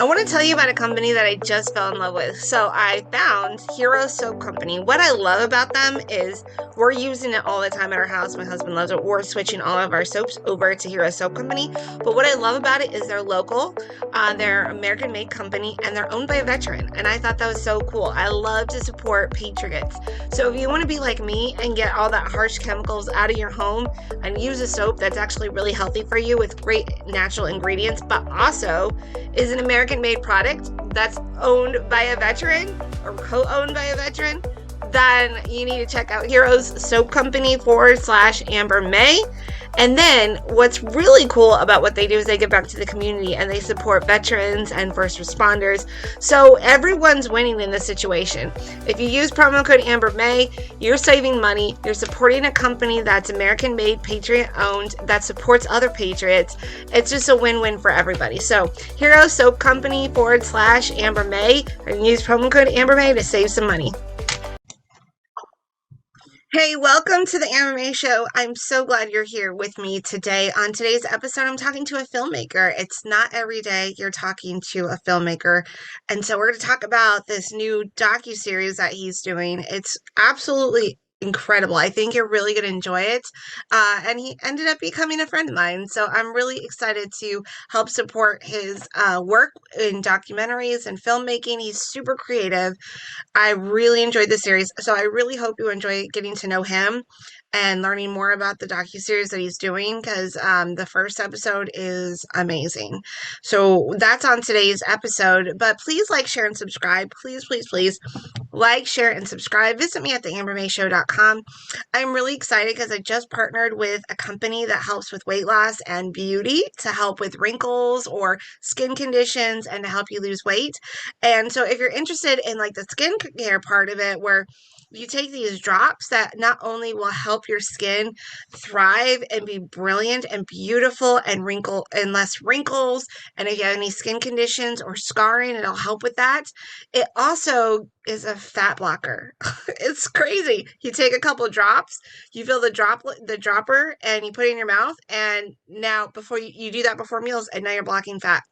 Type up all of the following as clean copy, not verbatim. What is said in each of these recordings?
I want to tell you about a company that I just fell in love with. So I found Hero Soap Company. What I love about them is we're using it all the time at our house. My husband loves it. We're switching all of our soaps over to Hero Soap Company. But what I love about it is they're local, they're American-made company, and they're owned by a veteran. And I thought that was so cool. I love to support patriots. So if you want to be like me and get all that harsh chemicals out of your home and use a soap that's actually really healthy for you with great natural ingredients, but also is an American-made product that's owned by a veteran or co-owned by a veteran, then you need to check out Heroes Soap Company /Amber May. And then what's really cool about what they do is they give back to the community and they support veterans and first responders. So everyone's winning in this situation. If you use promo code Amber May, you're saving money. You're supporting a company that's American made, patriot owned, that supports other patriots. It's just a win-win for everybody. So Hero Soap Company /Amber May, and use promo code Amber May to save some money. Hey, welcome to the Amber May Show. I'm so glad you're here with me today. On today's episode, I'm talking to a filmmaker. It's not every day you're talking to a filmmaker. And so we're going to talk about this new docuseries that he's doing. It's absolutely incredible. I think you're really going to enjoy it. And he ended up becoming a friend of mine. So I'm really excited to help support his work in documentaries and filmmaking. He's super creative. I really enjoyed the series, so I really hope you enjoy getting to know him and learning more about the docuseries that he's doing, because the first episode is amazing. So that's on today's episode, but please like, share, and subscribe. Please, please, please like, share, and subscribe. Visit me at theambermayshow.com. I'm really excited because I just partnered with a company that helps with weight loss and beauty to help with wrinkles or skin conditions and to help you lose weight. And so if you're interested in like the skincare part of it, where you take these drops that not only will help your skin thrive and be brilliant and beautiful and less wrinkles, and if you have any skin conditions or scarring, it'll help with that. It also is a fat blocker. It's crazy. You take a couple drops, you fill the dropper, and you put it in your mouth, and now before you do that before meals, and now you're blocking fat.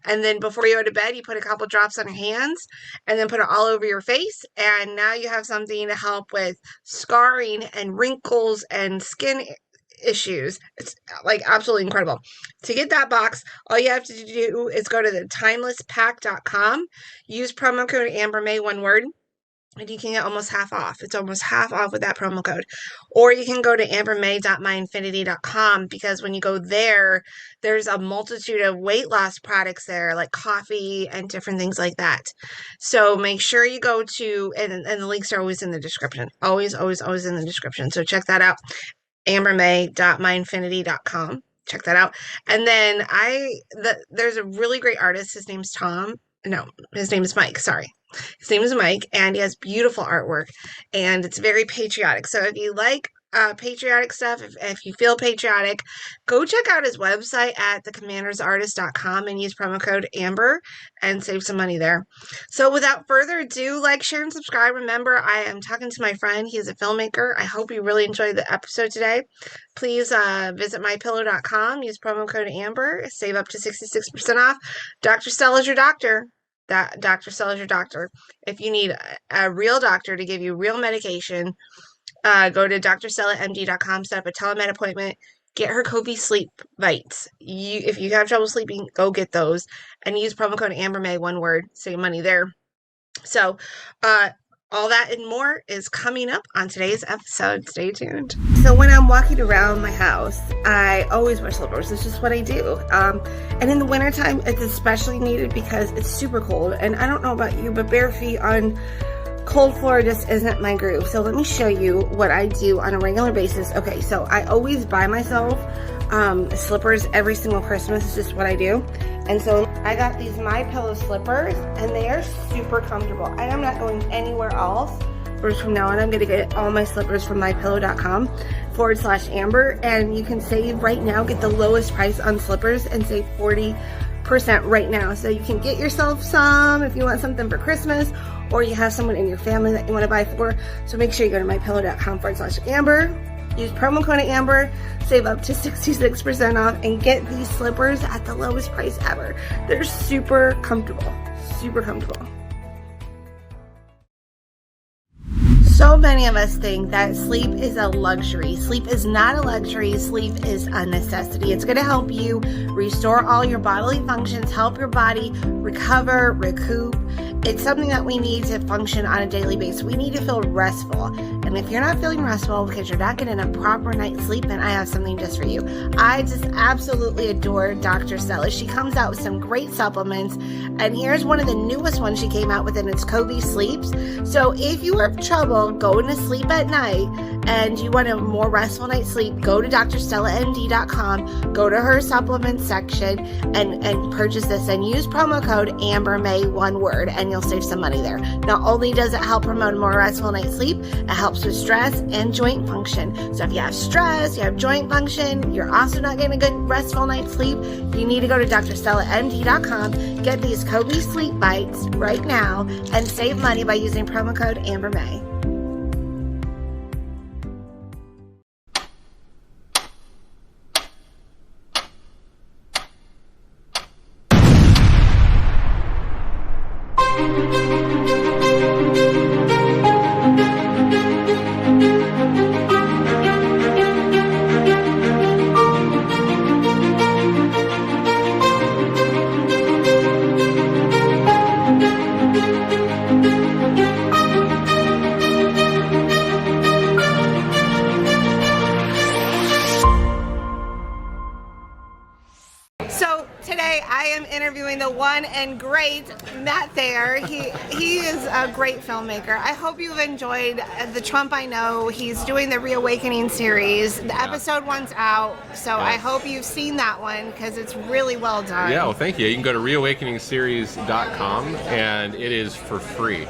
And then before you go to bed, you put a couple drops on your hands, and then put it all over your face, and now you have something to help with scarring and wrinkles and skin issues. It's like absolutely incredible. To get that box, all you have to do is go to the timelesspack.com, use promo code AmberMay, one word, and you can get almost half off. It's almost half off with that promo code. Or you can go to ambermay.myinfinity.com, because when you go there, there's a multitude of weight loss products there, like coffee and different things like that. So make sure you go to, and the links are always in the description. Always, always, always in the description. So check that out. ambermay.myinfinity.com. Check that out. And then there's a really great artist. His name's Tom. No, his name is Mike. Sorry. His name is Mike, and he has beautiful artwork, and it's very patriotic. So if you like patriotic stuff, if you feel patriotic, go check out his website at thecommandersartist.com and use promo code Amber and save some money there. So without further ado, like, share, and subscribe. Remember, I am talking to my friend. He is a filmmaker. I hope you really enjoyed the episode today. Please visit mypillow.com, use promo code Amber, save up to 66% off. Dr. Stella is your doctor. Dr. Stella is your doctor. If you need a real doctor to give you real medication, go to drstellamd.com, set up a telemed appointment, get her Kobe sleep bites. If you have trouble sleeping, go get those, and use promo code AmberMay, one word, save money there. So, all that and more is coming up on today's episode. Stay tuned. So when I'm walking around my house, I always wear slippers. It's just what I do. And in the wintertime, it's especially needed because it's super cold. And I don't know about you, but bare feet on cold floor just isn't my groove. So let me show you what I do on a regular basis. Okay, so I always buy myself slippers every single Christmas. It's just what I do. And so I got these MyPillow slippers, and they are super comfortable. I am not going anywhere else. From now on, I'm going to get all my slippers from mypillow.com /Amber, and you can save right now, get the lowest price on slippers and save 40% right now. So you can get yourself some if you want something for Christmas, or you have someone in your family that you want to buy for. So make sure you go to mypillow.com /Amber. Use promo code Amber, save up to 66% off, and get these slippers at the lowest price ever. They're super comfortable, super comfortable. So many of us think that sleep is a luxury. Sleep is not a luxury. Sleep is a necessity. It's going to help you restore all your bodily functions, help your body recover, recoup. It's something that we need to function on a daily basis. We need to feel restful. And if you're not feeling restful because you're not getting a proper night's sleep, then I have something just for you. I just absolutely adore Dr. Stella. She comes out with some great supplements. And here's one of the newest ones she came out with, and it's Kobe Sleeps. So if you have trouble going to sleep at night and you want a more restful night's sleep, go to drstellamd.com, go to her supplement section and purchase this and use promo code AMBERMAY, one word, and you'll save some money there. Not only does it help promote a more restful night's sleep, it helps with stress and joint function. So if you have stress, you have joint function, you're also not getting a good restful night's sleep, you need to go to drstellamd.com, get these Kobe Sleep Bites right now, and save money by using promo code AMBERMAY. Interviewing the one and great Matt Thayer. He is a great filmmaker. I hope you've enjoyed The Trump I Know. He's doing the Reawakening series. The episode 1's out, so I hope you've seen that one because it's really well done. Yeah, well, thank you. You can go to reawakeningseries.com and it is for free.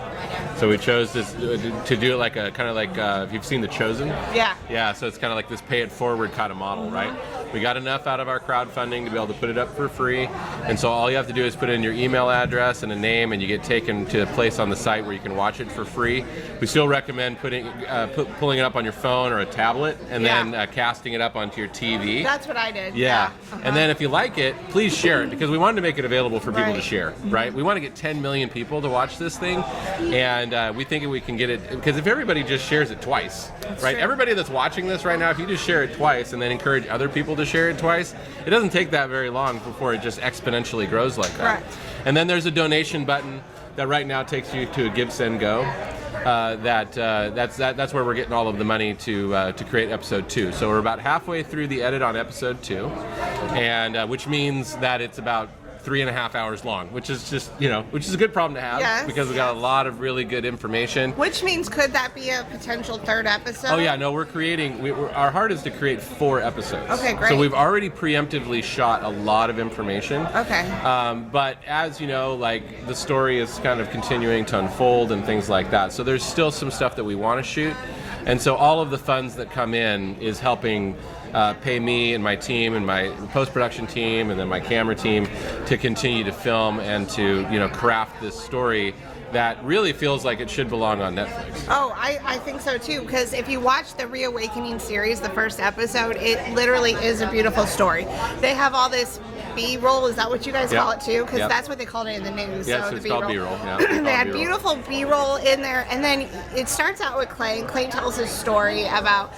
So we chose this to do it like a kind of like if you've seen The Chosen. Yeah. Yeah. So it's kind of like this pay it forward kind of model, right? We got enough out of our crowdfunding to be able to put it up for free, and so all you have to do is put in your email address and a name, and you get taken to a place on the site where you can watch it for free. We still recommend pulling it up on your phone or a tablet, and then casting it up onto your TV. That's what I did. Yeah. And then if you like it, please share it, because we wanted to make it available for people to share, right? We want to get 10 million people to watch this thing, and we think we can get it, because if everybody just shares it twice, right? True. Everybody that's watching this right now, if you just share it twice and then encourage other people to share it twice, it doesn't take that very long before it just exponentially grows like that. Correct. And then there's a donation button that right now takes you to a Give, Send, Go. That's where we're getting all of the money to create episode 2. So we're about halfway through the edit on episode 2, and which means that it's about 3.5 hours long, which is just, which is a good problem to have, because we got a lot of really good information. Which means, could that be a potential 3rd episode? Oh yeah, no, we're creating, our heart is to create 4 episodes. Okay, great. So we've already preemptively shot a lot of information. Okay. But as you know, like, the story is kind of continuing to unfold and things like that. So there's still some stuff that we want to shoot. And so all of the funds that come in is helping pay me and my team and my post-production team and then my camera team to continue to film and to craft this story that really feels like it should belong on Netflix. Oh, I think so too, because if you watch the Reawakening series, the first episode, it literally is a beautiful story. They have all this B-roll, is that what you guys call it too? Because that's what they called it in the news. Yes, so it's B-roll. called B-roll. Yeah, they had beautiful B-roll in there, and then it starts out with Clay, and Clay tells his story about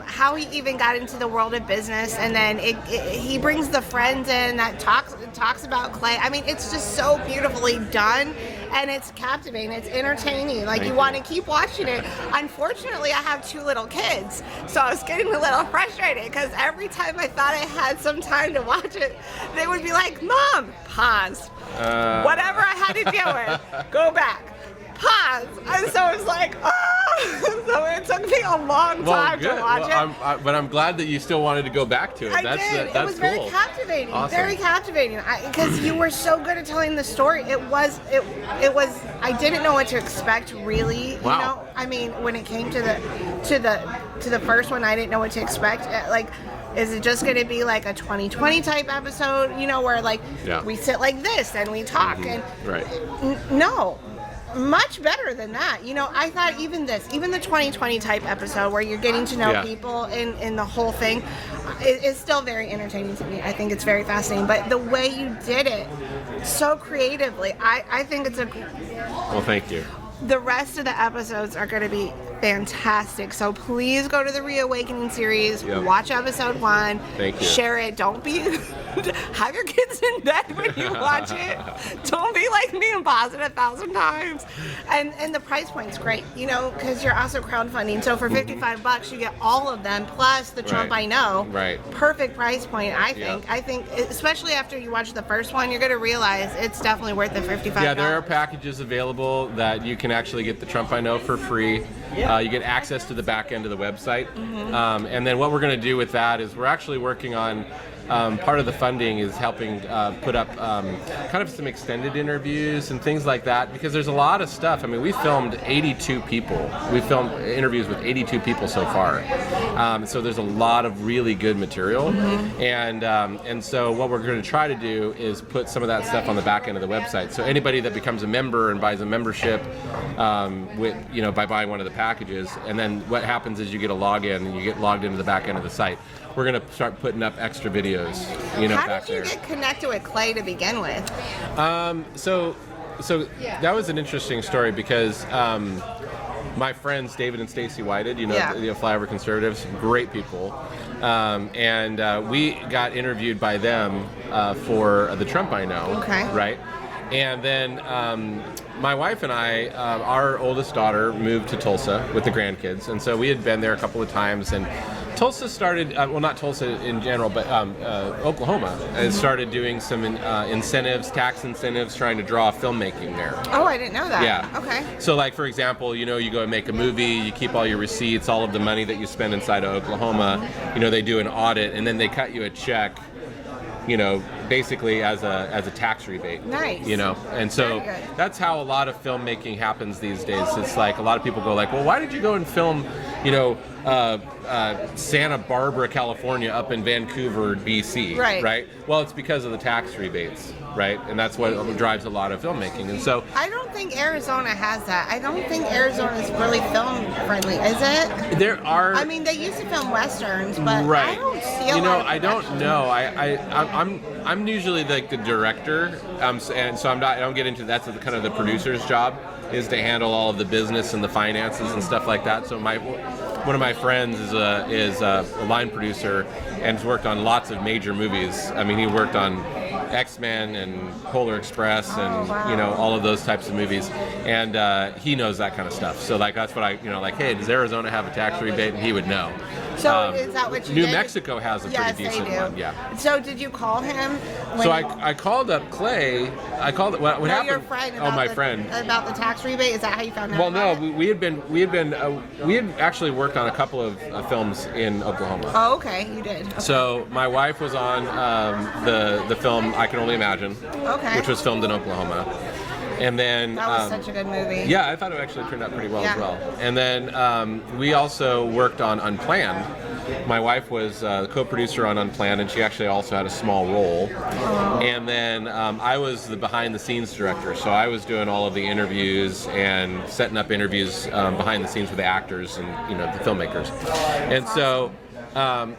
how he even got into the world of business, and then he brings the friends in that talks about Clay. I mean, it's just so beautifully done, and it's captivating, it's entertaining, like you want to keep watching it. Unfortunately, I have 2 little kids, so I was getting a little frustrated, because every time I thought I had some time to watch it, they would be like, Mom, pause. Whatever I had to deal with, go back. Pause. And so it was like, so it took me a long time to watch it. But I'm glad that you still wanted to go back to it. That's cool. It was very captivating. Awesome. Very captivating. Because you were so good at telling the story. It was. I didn't know what to expect, really. Wow. I mean, when it came to the first one, I didn't know what to expect. Like, is it just going to be like a 2020 type episode, where like we sit like this and we talk? And right. No. much better than that. I thought even the 2020 type episode where you're getting to know people in the whole thing is still very entertaining to me. I think it's very fascinating. But the way you did it so creatively, I think it's Well, thank you. The rest of the episodes are going to be fantastic. So please go to the Reawakening series. Watch episode 1. Thank you. Share it. Don't be... have your kids in bed when you watch it. Don't be like me and pause it 1,000 times. And the price point's great, because you're also crowdfunding. So for $55, you get all of them, plus the Trump I Know. Right. Perfect price point, I think. I think, especially after you watch the first one, you're going to realize it's definitely worth the $55. Yeah, there are packages available that you can actually get the Trump I Know for free. You get access to the back end of the website. And then what we're going to do with that is we're actually working on part of the funding is helping put up kind of some extended interviews and things like that, because there's a lot of stuff. I mean, we filmed 82 people. We filmed interviews with 82 people so far. So there's a lot of really good material. And so what we're going to try to do is put some of that stuff on the back end of the website. So anybody that becomes a member and buys a membership by buying one of the packages, and then what happens is you get a login and you get logged into the back end of the site. We're going to start putting up extra videos, How did you get connected with Clay to begin with? So that was an interesting story because my friends David and Stacy Whited, the Flyover Conservatives, great people, and we got interviewed by them for the Trump I Know, right? And then my wife and I, our oldest daughter moved to Tulsa with the grandkids, and so we had been there a couple of times, and Tulsa started, not Tulsa in general, but Oklahoma has started doing some tax incentives, trying to draw filmmaking there. Oh, I didn't know that. Yeah. Okay. So, like, for example, you go and make a movie, you keep all your receipts, all of the money that you spend inside of Oklahoma, they do an audit, and then they cut you a check, basically as a tax rebate. Nice. And so that's how a lot of filmmaking happens these days. It's like a lot of people go like, well, why did you go and film, Santa Barbara, California, up in Vancouver, BC? Right. Well, it's because of the tax rebates, right? And that's what drives a lot of filmmaking. And so I don't think Arizona has that. I don't think Arizona is really film friendly, is it? There are. I mean, they used to film westerns, but I don't see a lot of I don't know. I'm usually like the director, and so I don't get into that's kind of the producer's job is to handle all of the business and the finances and stuff like that. So one of my friends is a line producer and has worked on lots of major movies. I mean, he worked on X-Men and Polar Express and all of those types of movies, and he knows that kind of stuff. So like that's what hey, does Arizona have a tax rebate? And he would know. So is that what you New did? Mexico has a pretty decent one. Yeah. So did you call him? So I called up Clay. I called what happened? Your friend. My friend. About the tax rebate. Is that how you found out? Well, no, we had actually worked on a couple of films in Oklahoma. Oh, okay, you did. Okay. So my wife was on the film I Can Only Imagine, which was filmed in Oklahoma. And then that was such a good movie. Yeah, I thought it actually turned out pretty well as well. And then we also worked on Unplanned. My wife was the co-producer on Unplanned, and she actually also had a small role. And then I was the behind-the-scenes director, so I was doing all of the interviews and setting up interviews behind the scenes with the actors and the filmmakers. And so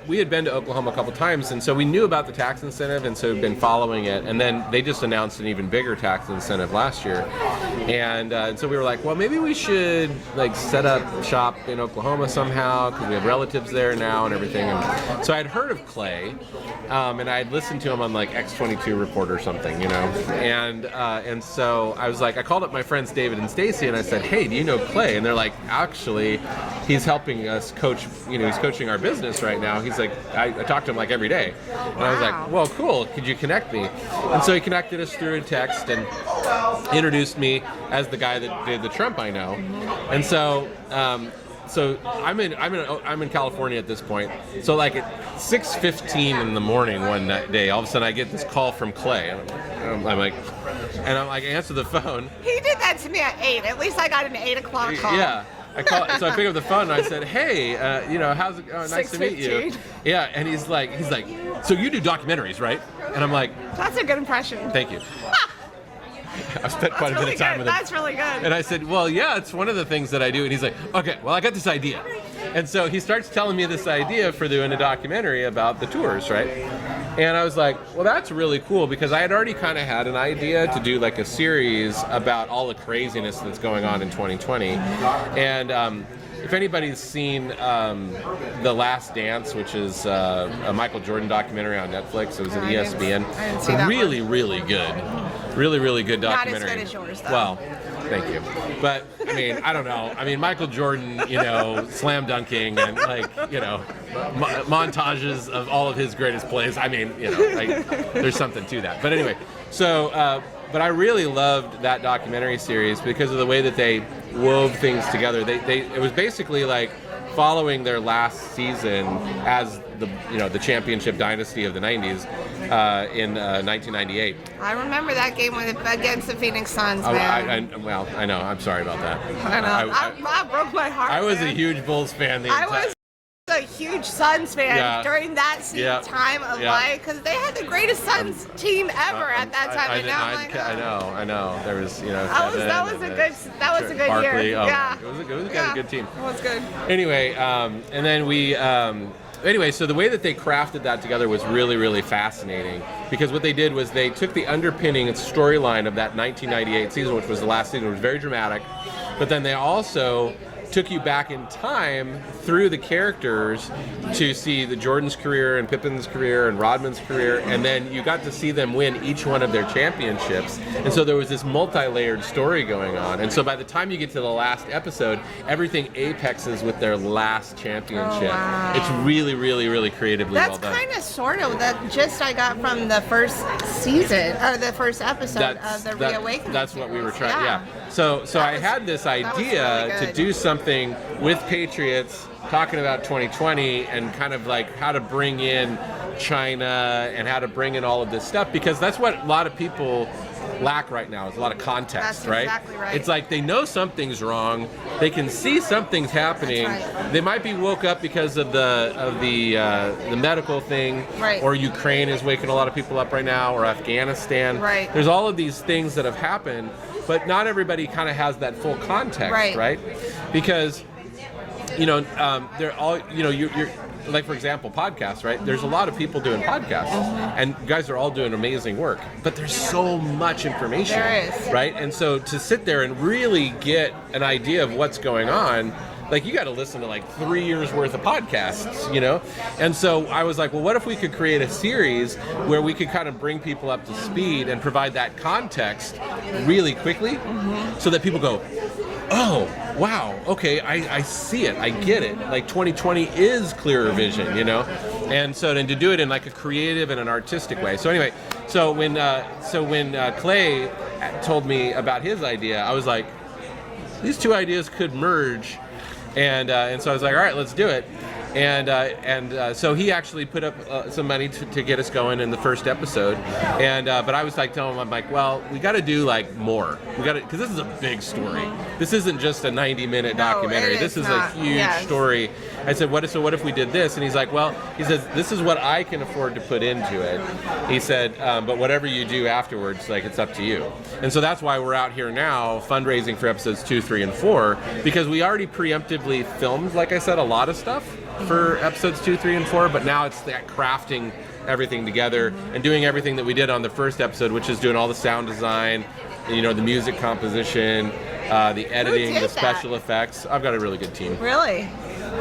we had been to Oklahoma a couple times, and so we knew about the tax incentive, and so we've been following it. And then they just announced an even bigger tax incentive last year, and so we were like, well, maybe we should set up shop in Oklahoma somehow because we have relatives there now and everything. And so I'd heard of Clay, and I'd listened to him on X22 Report or something, and so I was like, I called up my friends David and Stacy, and I said, hey, do you know Clay? And they're like, actually, he's helping us coach. He's coaching our business right now. He's like, I talk to him every day. And I was like, well, cool, could you connect me? And so he connected us through a text and introduced me as the guy that did the Trump I Know. And so I'm in California at this point. So at 6:15 in the morning one day, all of a sudden I get this call from Clay. I'm like, I answer the phone. He did that to me at 8. At least I got an 8 o'clock call. Yeah. So I pick up the phone and I said, hey, how's it going? Nice to meet you. Yeah, and he's like, so you do documentaries, right? And I'm like, that's a good impression. Thank you. I've spent quite a bit of time with him. That's really good. And I said, well, yeah, it's one of the things that I do. And he's like, okay, well, I got this idea. And so he starts telling me this idea for doing a documentary about the tours, right? And I was like, well, that's really cool, because I had already kind of had an idea to do like a series about all the craziness that's going on in 2020. And if anybody's seen The Last Dance, which is a Michael Jordan documentary on Netflix, it was an ESPN. I didn't see that really, really good. Really, really good documentary. Not as good as yours, though. Well, thank you. But, I mean, I don't know. I mean, Michael Jordan, slam dunking and, montages of all of his greatest plays. I mean, there's something to that. But anyway, so, but I really loved that documentary series because of the way that they wove things together. It was basically like following their last season as the championship dynasty of the 90s in 1998. I remember that game against the Phoenix Suns, man. I know. I'm sorry about that. I know. I broke my heart. I was man. a huge Bulls fan. I was a huge Suns fan during that time of life, because they had the greatest Suns team ever at that time. I know. There was, that was a good Barkley, year. Yeah, it was a good team. It was good. Anyway, and then we. So the way that they crafted that together was really, really fascinating, because what they did was they took the underpinning storyline of that 1998 season, which was the last season, which was very dramatic, but then they also took you back in time through the characters to see the Jordan's career and Pippen's career and Rodman's career, and then you got to see them win each one of their championships. And so there was this multi-layered story going on. And so by the time you get to the last episode, everything apexes with their last championship. Oh, wow. It's really, really, really creatively well done. That's kind of sort of the gist I got from the first season, or the first episode of the Reawakening. That's what we were trying. Yeah. So I had this idea really to do something with Patriots, talking about 2020 and kind of like how to bring in China and how to bring in all of this stuff, because that's what a lot of people lack right now, is a lot of context. That's right? Exactly right. It's like they know something's wrong, they can see something's happening. Right. They might be woke up because of the medical thing, right. Or Ukraine is waking a lot of people up right now, or Afghanistan. Right. There's all of these things that have happened, but not everybody kind of has that full context, right? Because they're all, you're like, for example, podcasts, right? There's a lot of people doing podcasts, and guys are all doing amazing work, but there's so much information, there is, right? And so to sit there and really get an idea of what's going on, like, you got to listen to like 3 years worth of podcasts, And so I was like, well, what if we could create a series where we could kind of bring people up to speed and provide that context really quickly, so that people go, oh, wow, okay, I see it, I get it. Like, 2020 is clearer vision, And so then to do it in like a creative and an artistic way. So anyway, so when Clay told me about his idea, I was like, these two ideas could merge. And so I was like, all right, let's do it. And so he actually put up some money to get us going in the first episode. But I was like telling him, I'm like, well, we got to do like more. We got to, because this is a big story. This isn't just a 90-minute documentary. This is a huge story. I said, what if we did this? And he's like, well, he says, this is what I can afford to put into it. He said, but whatever you do afterwards, like, it's up to you. And so that's why we're out here now fundraising for episodes 2, 3, and 4, because we already preemptively filmed, like I said, a lot of stuff for episodes 2, 3, and 4, but now it's that crafting everything together and doing everything that we did on the first episode, which is doing all the sound design, the music composition, the editing, the special effects. I've got a really good team. Really?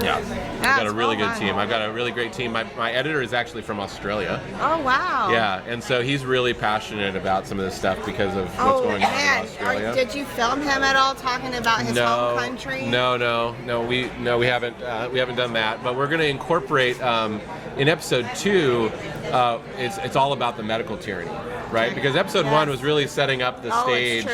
Yeah, I've got a really good team. I've got a really great team. My editor is actually from Australia. Oh, wow. Yeah, and so he's really passionate about some of this stuff because of what's going on in Australia. Did you film him at all talking about his home country? No, we haven't done that. But we're going to incorporate in episode 2. It's all about the medical tyranny, right? Because episode 1 was really setting up the stage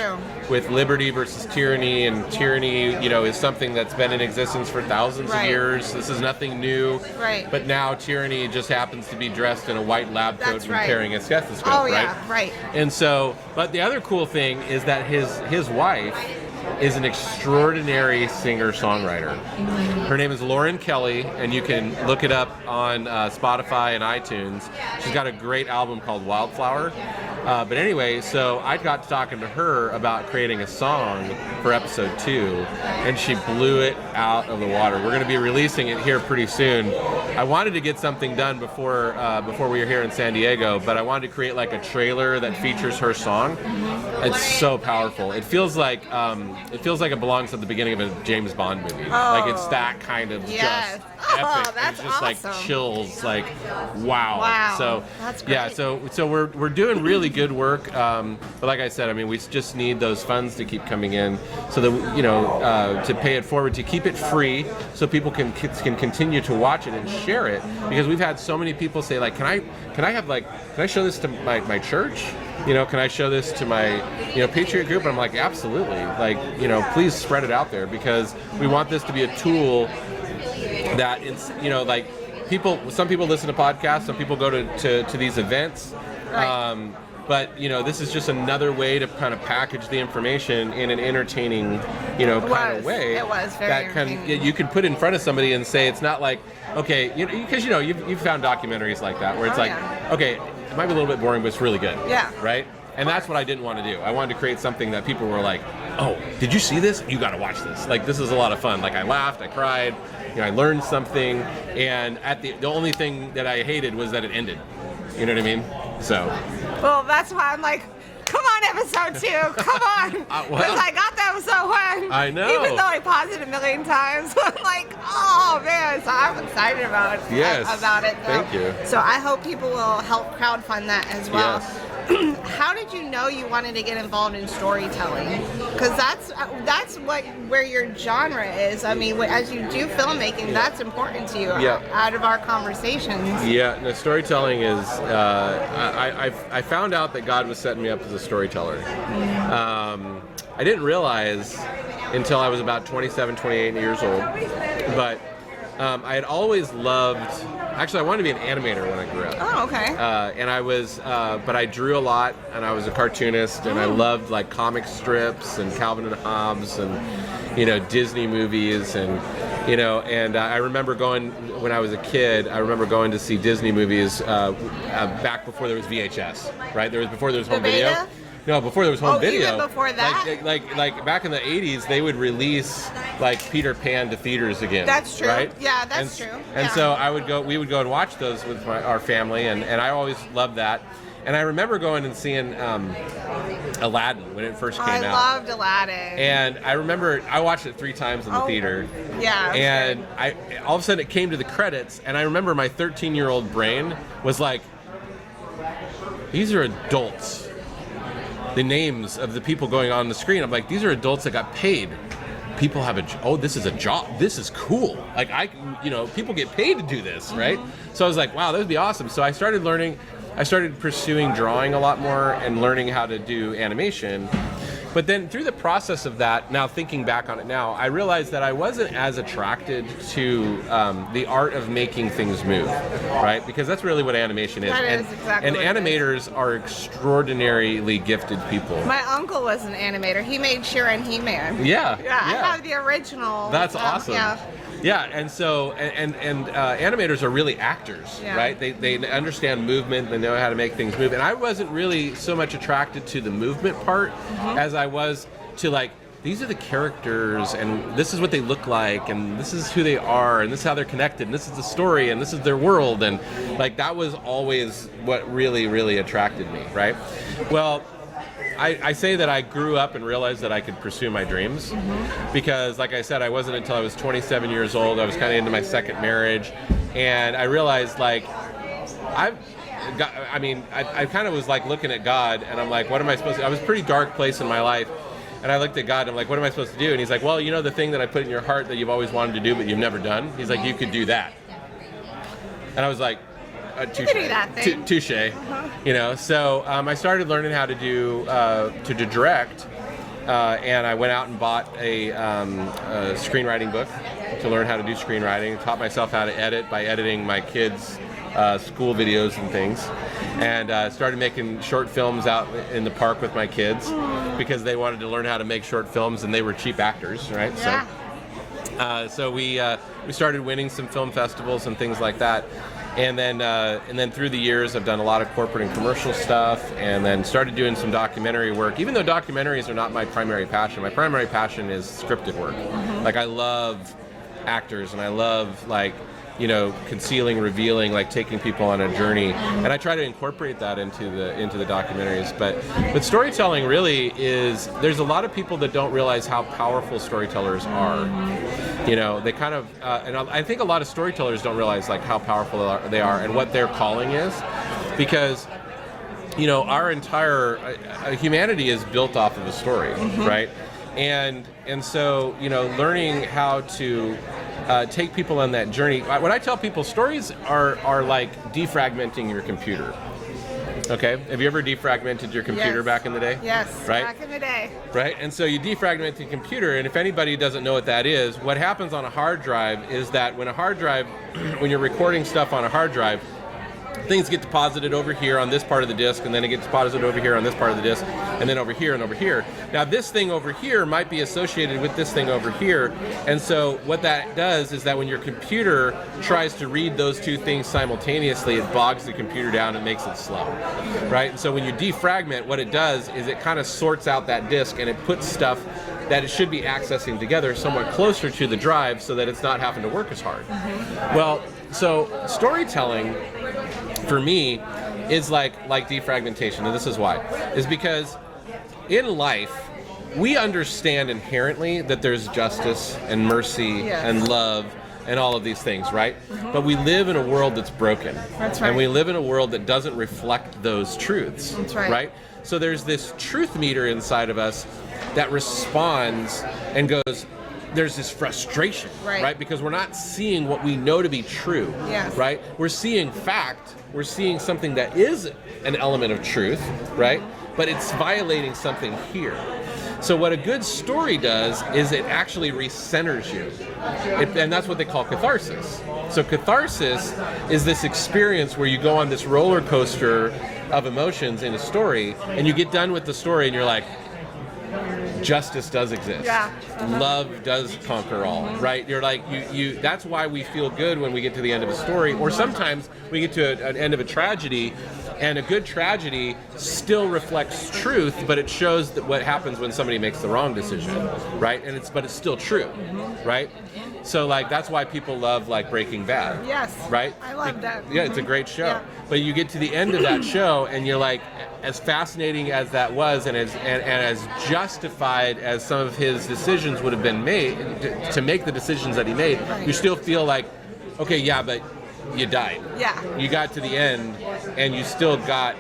with liberty versus tyranny, and tyranny, is something that's been in existence for thousands of years. This is nothing new. Right. But now tyranny just happens to be dressed in a white lab coat and carrying a stethoscope, right? Yeah, right. And so, but the other cool thing is that his wife is an extraordinary singer-songwriter. Her name is Lauren Kelly, and you can look it up on Spotify and iTunes. She's got a great album called Wildflower, But anyway, so I got to talking to her about creating a song for episode 2, and she blew it out of the water. We're going to be releasing it here pretty soon. I wanted to get something done before we were here in San Diego, but I wanted to create like a trailer that features her song. It's so powerful. It feels like it belongs at the beginning of a James Bond movie. Like it's that kind of just epic. That's it's just awesome. like chills. Like wow. So that's great. yeah. So we're doing really good work. But like I said, I mean, we just need those funds to keep coming in, so that to pay it forward, to keep it free, so people can continue to watch it and share it. Because we've had so many people say like, can I show this to my church? Can I show this to my Patriot group? And I'm like, absolutely. Like, please spread it out there, because we want this to be a tool that it's like some people listen to podcasts, some people go to these events. Right. But this is just another way to kind of package the information in an entertaining, kind of way. It was very entertaining. You can put in front of somebody and say it's not like, okay, because you've found documentaries like that where it's okay, it might be a little bit boring, but it's really good. Yeah. Right. And that's what I didn't want to do. I wanted to create something that people were like, oh, did you see this? You got to watch this. Like, this is a lot of fun. Like, I laughed, I cried, I learned something, and the only thing that I hated was that it ended. You know what I mean? So. Well, that's why I'm like, come on, episode 2, come on. Because I got to episode 1. I know. Even though I paused it a million times, I'm like, oh man, so I'm excited about it. Yes. About it. Thank you. So I hope people will help crowdfund that as well. Yes. How did you know you wanted to get involved in storytelling? Because that's where your genre is. I mean, as you do filmmaking, that's important to you. Out of our conversations. Yeah, no, storytelling is. I found out that God was setting me up as a storyteller. I didn't realize until I was about 27, 28 years old, but I had always loved. Actually, I wanted to be an animator when I grew up. Oh, okay. And I was, but I drew a lot, and I was a cartoonist, and I loved like comic strips and Calvin and Hobbes and Disney movies, and and I remember going when I was a kid. I remember going to see Disney movies back before there was VHS, right? Before there was home video. No, before there was home video. Even before that? Like back in the 80s, they would release like Peter Pan to theaters again. That's true. Right? Yeah, that's true. And so we would go and watch those with our family, and I always loved that. And I remember going and seeing Aladdin when it first came out. I loved Aladdin. And I remember I watched it 3 times in the theater. Yeah. And all of a sudden it came to the credits, and I remember my 13-year-old brain was like, these are adults. The names of the people going on the screen, I'm like, these are adults that got paid. People have this is a job. This is cool. Like people get paid to do this, right? So I was like, wow, that would be awesome. So I started pursuing drawing a lot more and learning how to do animation. But then through the process of that, now thinking back on it now, I realized that I wasn't as attracted to the art of making things move, right? Because that's really what animation is. That is exactly and what it animators are extraordinarily gifted people. My uncle was an animator. He made She-Ra and He-Man. Yeah. I have the original. That's awesome. Yeah. Yeah, and so animators are really actors, right? They understand movement, they know how to make things move. And I wasn't really so much attracted to the movement part as I was to like, these are the characters, and this is what they look like, and this is who they are, and this is how they're connected, and this is the story, and this is their world, and like that was always what really, really attracted me, right? Well, I say that I grew up and realized that I could pursue my dreams because, like I said, I wasn't until I was 27 years old. I was kind of into my second marriage, and I realized like I kind of was like looking at God, and I'm like, what am I supposed to do? I was a pretty dark place in my life, and I looked at God, and I'm like, what am I supposed to do? And he's like, well, the thing that I put in your heart that you've always wanted to do but you've never done. He's like, you could do that. And I was like, touche. So I started learning how to direct, and I went out and bought a screenwriting book to learn how to do screenwriting. Taught myself how to edit by editing my kids' school videos and things, and started making short films out in the park with my kids because they wanted to learn how to make short films, and they were cheap actors, right? Yeah. So we started winning some film festivals and things like that. And then through the years, I've done a lot of corporate and commercial stuff, and then started doing some documentary work. Even though documentaries are not my primary passion is scripted work. Like, I love actors, and I love, like, you know, concealing, revealing, like taking people on a journey, and I try to incorporate that into the documentaries. But storytelling really is, there's a lot of people that don't realize how powerful storytellers are. You know, they kind of, and I think a lot of storytellers don't realize like how powerful they are and what their calling is, because, you know, our entire humanity is built off of a story, right? And so, you know, learning how to take people on that journey. When I tell people, stories are like defragmenting your computer. Okay, have you ever defragmented your computer back in the day? Yes, right? Back in the day. Right, and so you defragment the computer, and if anybody doesn't know what that is, what happens on a hard drive is that when you're recording stuff on a hard drive, things get deposited over here on this part of the disk, and then it gets deposited over here on this part of the disk, and then over here and over here. Now this thing over here might be associated with this thing over here, and so what that does is that when your computer tries to read those two things simultaneously, it bogs the computer down and makes it slow, right? And so when you defragment, what it does is it kind of sorts out that disk, and it puts stuff that it should be accessing together somewhat closer to the drive so that it's not having to work as hard. Well, so storytelling for me is like defragmentation, and this is why. Is because in life, we understand inherently that there's justice and mercy and love and all of these things, right? But we live in a world that's broken. That's right. And we live in a world that doesn't reflect those truths. That's right. Right? So there's this truth meter inside of us that responds and goes, there's this frustration, right? Because we're not seeing what we know to be true, right? We're seeing fact, we're seeing something that is an element of truth, right? But it's violating something here. So what a good story does is it actually recenters you. And that's what they call catharsis. So catharsis is this experience where you go on this roller coaster of emotions in a story, and you get done with the story and you're like, justice does exist. Love does conquer all, right? You're like, you. That's why we feel good when we get to the end of a story, or sometimes we get to an end of a tragedy, and a good tragedy still reflects truth, but it shows that what happens when somebody makes the wrong decision, right? But it's still true, right? So like that's why people love like Breaking Bad. Yes. Right? I love that. Yeah, it's a great show. But you get to the end of that show and you're like, as fascinating as that was, and as justified as some of his decisions would have been made to make the decisions that he made, you still feel like, okay, yeah, but you died. You got to the end and you still got,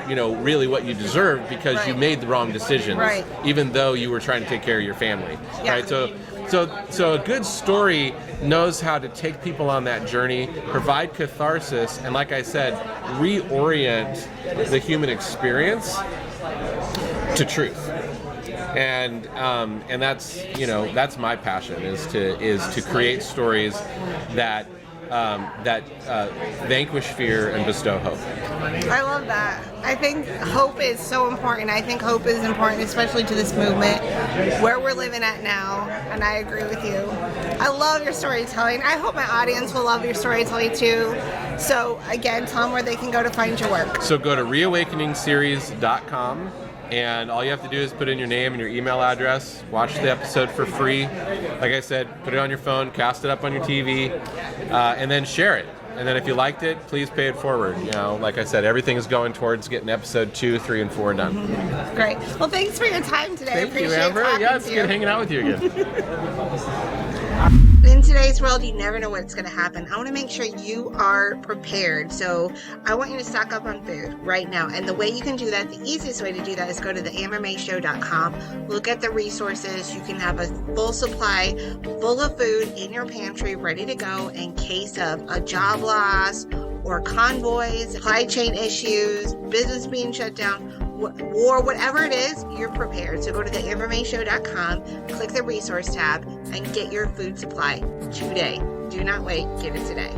you know, really what you deserved because you made the wrong decisions, even though you were trying to take care of your family, right? So a good story knows how to take people on that journey, provide catharsis, and like I said, reorient the human experience to truth. And that's, you know, that's my passion, is to create stories that vanquish fear and bestow hope. I love that. I think hope is so important. I think hope is important, especially to this movement where we're living at now, and I agree with you. I love your storytelling. I hope my audience will love your storytelling too. So again, tell them where they can go to find your work. So go to reawakeningseries.com, and all you have to do is put in your name and your email address, watch the episode for free. Like I said, put it on your phone, cast it up on your TV, and then share it. And then if you liked it, please pay it forward. You know, like I said, everything is going towards getting episode 2, 3, and 4 done. Great. Well, thanks for your time today. Thank you, Amber. Yeah, it's good hanging out with you again. In today's world, you never know what's going to happen. I want to make sure you are prepared. So I want you to stock up on food right now. And the way you can do that, the easiest way to do that is go to theambermayshow.com. Look at the resources. You can have a full supply full of food in your pantry ready to go in case of a job loss or convoys, supply chain issues, business being shut down, war, whatever it is, you're prepared. So go to theambermayshow.com, click the resource tab, and get your food supply today. Do not wait. Get it today.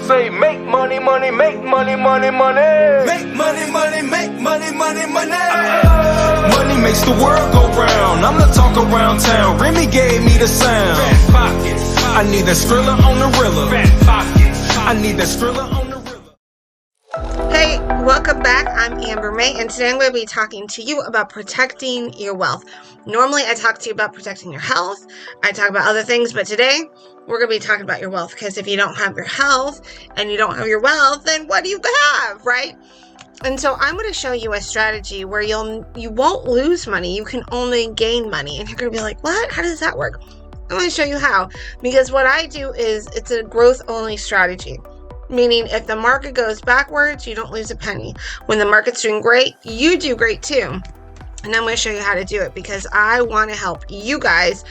Say make money, money, make money, money, money. Make money, money, make money, money, money. Money makes the world go round. I'm the talk around town. Remy gave me the sound. Fat pockets. I need that Skrilla on the Rilla. Fat pockets. I need that Skrilla on the Rilla. Hey, welcome back. I'm Amber May, and today I'm going to be talking to you about protecting your wealth. Normally, I talk to you about protecting your health. I talk about other things, but today we're going to be talking about your wealth, because if you don't have your health and you don't have your wealth, then what do you have, right? And so I'm going to show you a strategy where you won't lose money. You can only gain money. And you're going to be like, what? How does that work? I'm going to show you how. Because what I do is it's a growth only strategy. Meaning if the market goes backwards, you don't lose a penny. When the market's doing great, you do great too. And I'm going to show you how to do it, because I want to help you guys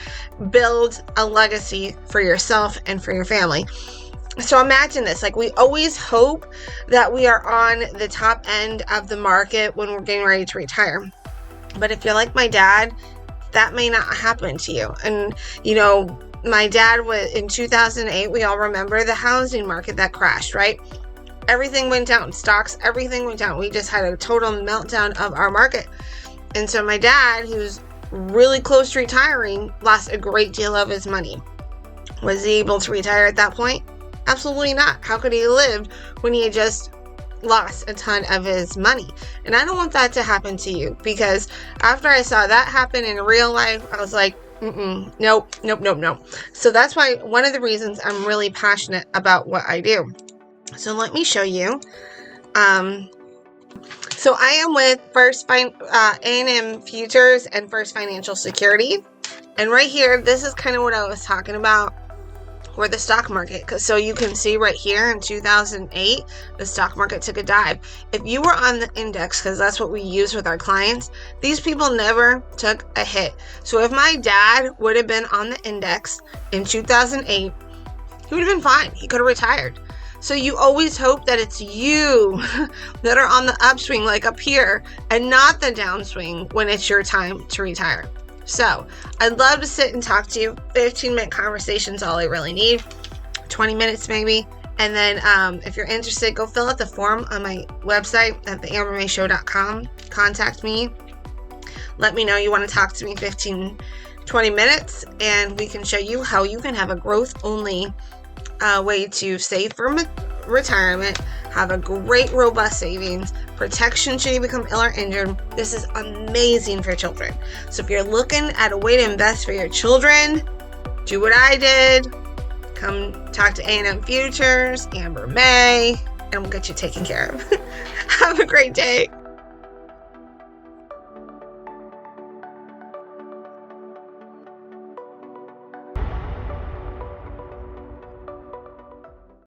build a legacy for yourself and for your family. So imagine this, like we always hope that we are on the top end of the market when we're getting ready to retire. But if you're like my dad, that may not happen to you. And you know, my dad was in 2008, we all remember the housing market that crashed, right? Everything went down, stocks, everything went down. We just had a total meltdown of our market. And so my dad, who's really close to retiring, lost a great deal of his money. Was he able to retire at that point? Absolutely not. How could he live when he had just lost a ton of his money? And I don't want that to happen to you, because after I saw that happen in real life, I was like, nope. So that's why one of the reasons I'm really passionate about what I do. So let me show you. So I am with A&M Futures and First Financial Security. And right here, this is kind of what I was talking about for the stock market. So you can see right here in 2008, the stock market took a dive. If you were on the index, because that's what we use with our clients, these people never took a hit. So if my dad would have been on the index in 2008, he would have been fine. He could have retired. So you always hope that it's you that are on the upswing, like up here, and not the downswing when it's your time to retire. So I'd love to sit and talk to you. 15-minute conversation's all I really need. 20 minutes maybe. And then if you're interested, go fill out the form on my website at theambermayshow.com. Contact me. Let me know you want to talk to me 15, 20 minutes, and we can show you how you can have a growth-only way to save for retirement, have a great robust savings, protection should you become ill or injured. This is amazing for children. So if you're looking at a way to invest for your children, do what I did. Come talk to A&M Futures, Amber May, and we'll get you taken care of. Have a great day.